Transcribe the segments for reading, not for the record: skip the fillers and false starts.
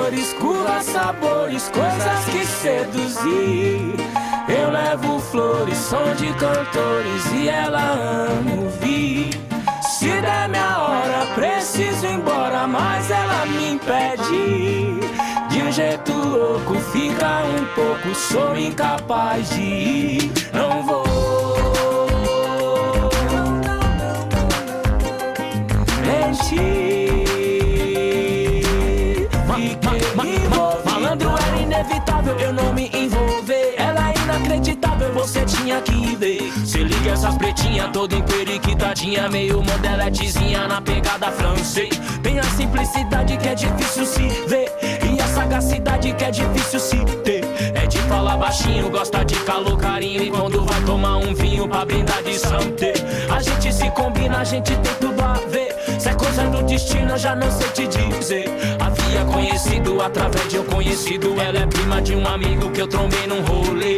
cores, curvas, sabores, coisas que seduzir. Eu levo flores, som de cantores e ela ama ouvir. Se der minha hora, preciso ir embora, mas ela me impede. De um jeito louco, fica um pouco, sou incapaz de ir. Não vou mentir. Malandro, era inevitável eu não me envolver. Ela é inacreditável, você tinha que ver. Se liga essas pretinhas, toda emperiquitadinha, meio modeletezinha na pegada francês. Tem a simplicidade que é difícil se ver e a sagacidade que é difícil se ter. É de falar baixinho, gosta de calor, carinho, e quando vai tomar um vinho pra brindar de santé. A gente se combina, a gente tem tudo a ver. Se é coisa do destino, eu já não sei te dizer. Havia conhecido através de um conhecido. Ela é prima de um amigo que eu trombei num rolê.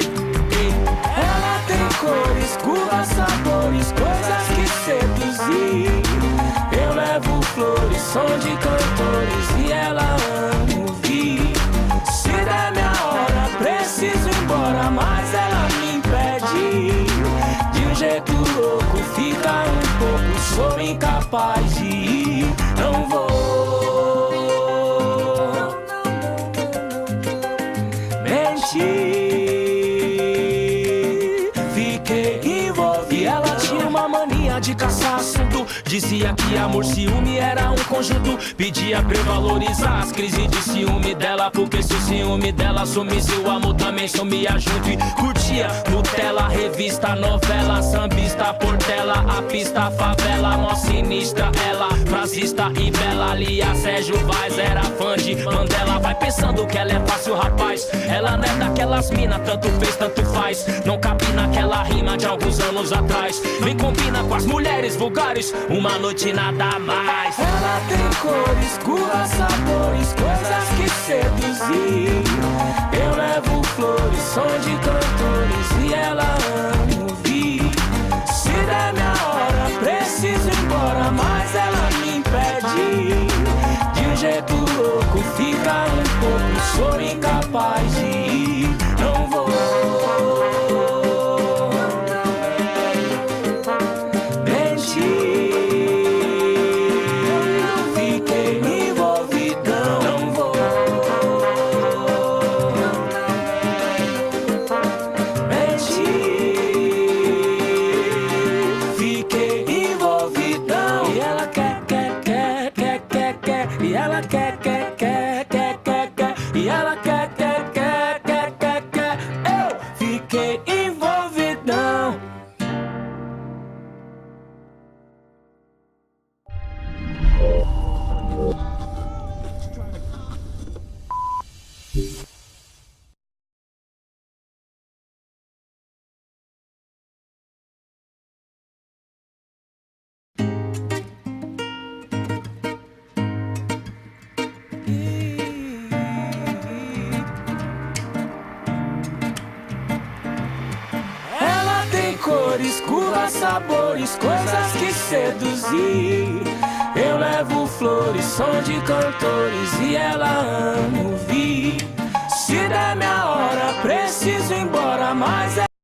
Ela tem cores, curvas, sabores, coisas que seduzir. Eu levo flores, som de cantores e ela ama ouvir. Se der minha hora, preciso ir embora, mas ela me impede. De um jeito louco, fica um pouco, sou incapaz de ir. Não vou mentir. Fiquei envolvido e ela tinha uma mania de caçar assunto. Dizia que amor, ciúme era um conjunto. Pedia pra eu valorizar as crises de ciúme dela, porque se o ciúme dela sumisse, o amor também sumia junto. E curtia Nutella, revista, novela, sambista, portela, a pista, favela, mó sinistra ela, frasista e bela. Lia Sérgio Vaz, era fã de Mandela. Vai pensando que ela é fácil, rapaz. Ela não é daquelas mina, tanto fez, tanto faz. Não cabe naquela rima de alguns anos atrás. Nem combina com as mulheres vulgares, uma noite nada mais. Ela tem cores, curvas, sabores, coisas que seduzir. Eu levo flores, som de cantores e ela ama ouvir. Se der minha hora, preciso ir embora, mas ela me impede. De um jeito louco, fica um pouco, sou incapaz de ir. Não vou mentir. E ela quer, e ela quer, eu fiquei envolvidão. Cores, curvas, sabores, coisas que seduzir. Eu levo flores, som de cantores e ela ama ouvir. Se der minha hora, preciso ir embora, mas